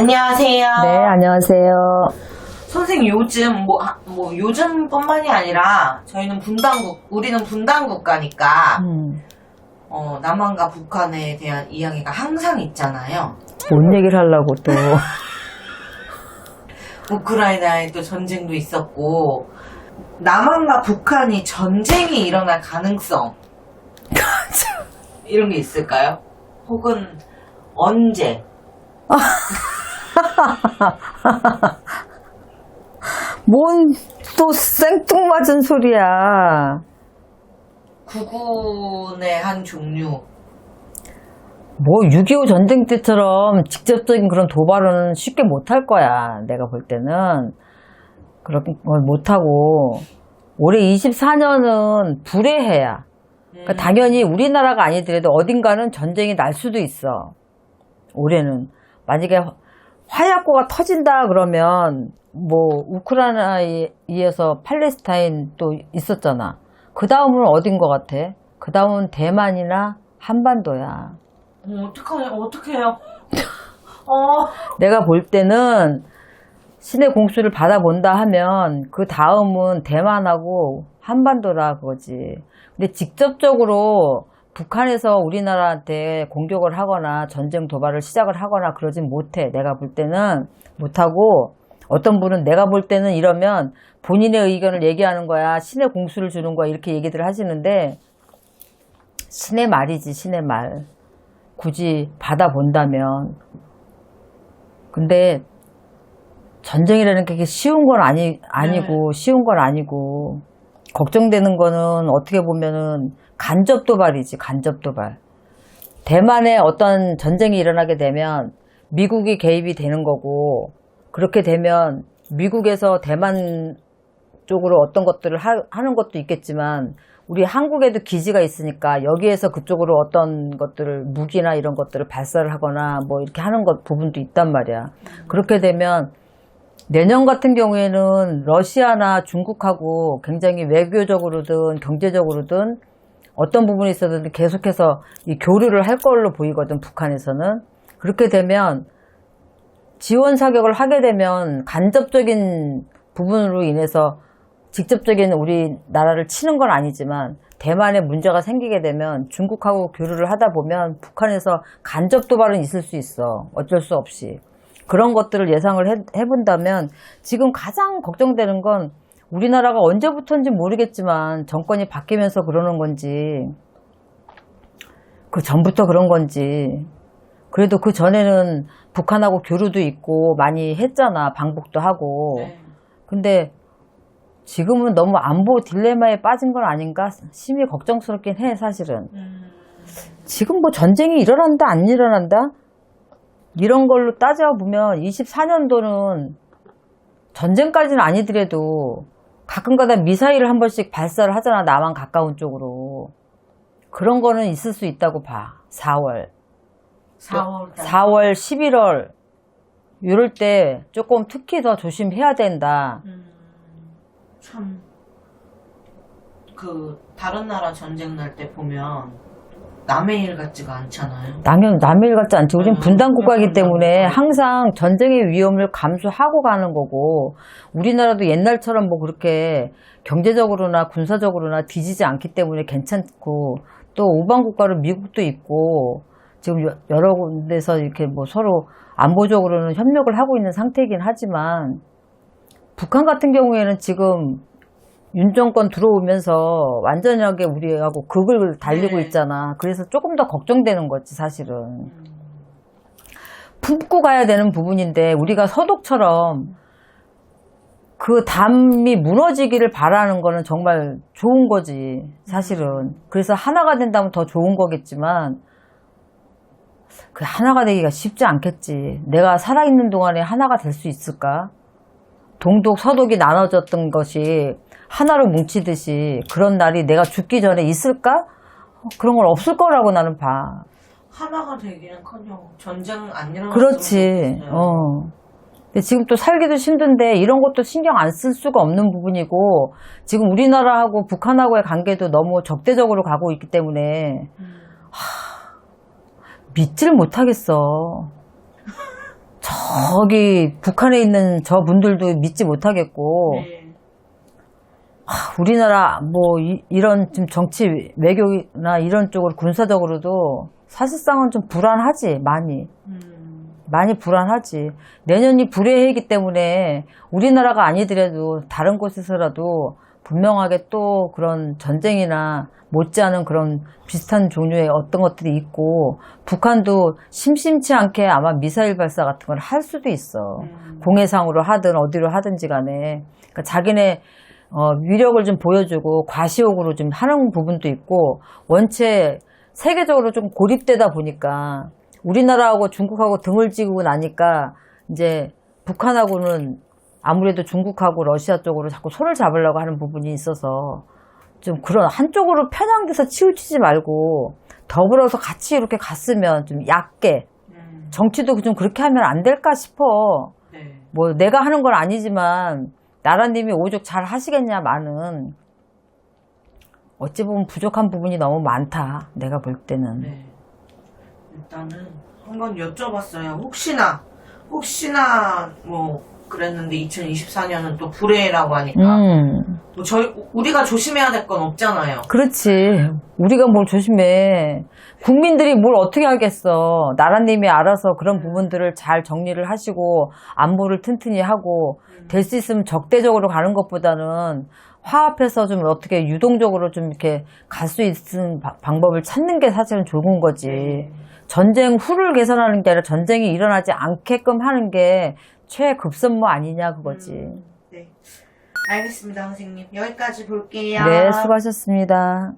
안녕하세요. 네, 안녕하세요. 선생님, 요즘, 요즘뿐만이 아니라, 우리는 분단 국가니까, 남한과 북한에 대한 이야기가 항상 있잖아요. 뭔 얘기를 하려고 또. 우크라이나에도 전쟁도 있었고, 남한과 북한이 전쟁이 일어날 가능성, 이런 게 있을까요? 혹은, 언제? 뭔 또 생뚱맞은 소리야. 국군의 한 종류. 뭐 6.25 전쟁 때처럼 직접적인 그런 도발은 쉽게 못할 거야. 내가 볼 때는. 그런 걸 못하고. 올해 24년은 불의 해야. 그러니까 당연히 우리나라가 아니더라도 어딘가는 전쟁이 날 수도 있어. 올해는. 만약에 화약고가 터진다 그러면 뭐 우크라이나에서 팔레스타인 또 있었잖아. 그 다음은 어딘 것 같아? 그 다음은 대만이나 한반도야. 어떡해요? 내가 볼 때는 신의 공수를 받아본다 하면 그 다음은 대만하고 한반도라 그거지. 근데 직접적으로 북한에서 우리나라한테 공격을 하거나 전쟁 도발을 시작을 하거나 그러진 못해. 내가 볼 때는 못하고, 어떤 분은 내가 볼 때는 이러면 본인의 의견을 얘기하는 거야. 신의 공수를 주는 거야. 이렇게 얘기들 하시는데, 신의 말이지, 신의 말. 굳이 받아본다면. 근데 전쟁이라는 게 쉬운 건 아니고, 쉬운 건 아니고, 걱정되는 거는 어떻게 보면은 간접 도발이지, 간접 도발. 대만에 어떤 전쟁이 일어나게 되면 미국이 개입이 되는 거고, 그렇게 되면 미국에서 대만 쪽으로 어떤 것들을 하는 것도 있겠지만, 우리 한국에도 기지가 있으니까 여기에서 그쪽으로 어떤 것들을, 무기나 이런 것들을 발사를 하거나 뭐 이렇게 하는 부분도 있단 말이야. 그렇게 되면 내년 같은 경우에는 러시아나 중국하고 굉장히 외교적으로든 경제적으로든 어떤 부분에 있어서든 계속해서 이 교류를 할 걸로 보이거든, 북한에서는. 그렇게 되면 지원 사격을 하게 되면 간접적인 부분으로 인해서 직접적인 우리나라를 치는 건 아니지만 대만에 문제가 생기게 되면 중국하고 교류를 하다 보면 북한에서 간접 도발은 있을 수 있어. 어쩔 수 없이. 그런 것들을 예상을 해본다면 지금 가장 걱정되는 건 우리나라가 언제부터인지 모르겠지만 정권이 바뀌면서 그러는 건지 그 전부터 그런 건지 그래도 그 전에는 북한하고 교류도 있고 많이 했잖아. 방북도 하고. 근데 지금은 너무 안보 딜레마에 빠진 건 아닌가 심히 걱정스럽긴 해. 사실은. 지금 뭐 전쟁이 일어난다 안 일어난다? 이런 걸로 따져보면 24년도는 전쟁까지는 아니더라도 가끔가다 미사일을 한 번씩 발사를 하잖아. 남한 가까운 쪽으로. 그런 거는 있을 수 있다고 봐. 4월, 11월 이럴 때 조금 특히 더 조심해야 된다. 참, 다른 나라 전쟁 날 때 보면 남의 일 같지가 않잖아요. 남의 일 같지 않지. 우린 분단 국가이기 때문에 항상 전쟁의 위험을 감수하고 가는 거고, 우리나라도 옛날처럼 뭐 그렇게 경제적으로나 군사적으로나 뒤지지 않기 때문에 괜찮고, 또 우방 국가로 미국도 있고, 지금 여러 군데서 이렇게 뭐 서로 안보적으로는 협력을 하고 있는 상태이긴 하지만, 북한 같은 경우에는 지금 윤 정권 들어오면서 완전하게 우리하고 극을 달리고 있잖아. 그래서 조금 더 걱정되는 거지, 사실은. 품고 가야 되는 부분인데 우리가 서독처럼 그 담이 무너지기를 바라는 거는 정말 좋은 거지, 사실은. 그래서 하나가 된다면 더 좋은 거겠지만 그 하나가 되기가 쉽지 않겠지. 내가 살아있는 동안에 하나가 될 수 있을까? 동독, 서독이 나눠졌던 것이 하나로 뭉치듯이 그런 날이 내가 죽기 전에 있을까? 그런 건 없을 거라고 나는 봐. 하나가 되기는커녕 전쟁 안 일어났으면 그렇지. 좋겠어요. 근데 지금 또 살기도 힘든데 이런 것도 신경 안 쓸 수가 없는 부분이고 지금 우리나라하고 북한하고의 관계도 너무 적대적으로 가고 있기 때문에 믿질 못하겠어. 저기 북한에 있는 저 분들도 믿지 못하겠고 네. 우리나라 뭐 이런 지금 정치 외교나 이런 쪽으로 군사적으로도 사실상은 좀 불안하지. 많이 불안하지. 내년이 불해이기 때문에 우리나라가 아니더라도 다른 곳에서라도 분명하게 또 그런 전쟁이나 못지않은 그런 비슷한 종류의 어떤 것들이 있고, 북한도 심심치 않게 아마 미사일 발사 같은 걸 할 수도 있어. 공해상으로 하든 어디로 하든지 간에. 그러니까 자기네 위력을 좀 보여주고 과시욕으로 좀 하는 부분도 있고, 원체 세계적으로 좀 고립되다 보니까 우리나라하고 중국하고 등을 지고 나니까 이제 북한하고는 아무래도 중국하고 러시아 쪽으로 자꾸 손을 잡으려고 하는 부분이 있어서 좀 그런 한쪽으로 편향돼서 치우치지 말고 더불어서 같이 이렇게 갔으면 좀 얕게, 정치도 좀 그렇게 하면 안 될까 싶어. 네. 뭐 내가 하는 건 아니지만 나라님이 오죽 잘 하시겠냐마는 어찌 보면 부족한 부분이 너무 많다. 내가 볼 때는. 네. 일단은 한번 여쭤봤어요. 혹시나 뭐 그랬는데 2024년은 또 불해라고 하니까 뭐 우리가 조심해야 될 건 없잖아요. 그렇지. 우리가 뭘 조심해. 국민들이 뭘 어떻게 하겠어. 나라님이 알아서 그런 부분들을 잘 정리를 하시고 안보를 튼튼히 하고 될 수 있으면 적대적으로 가는 것보다는 화합해서 좀 어떻게 유동적으로 좀 이렇게 갈 수 있는 방법을 찾는 게 사실은 좋은 거지. 전쟁 후를 개선하는 게 아니라 전쟁이 일어나지 않게끔 하는 게 최급선무 아니냐 그거지. 네. 알겠습니다, 선생님. 여기까지 볼게요. 네, 수고하셨습니다.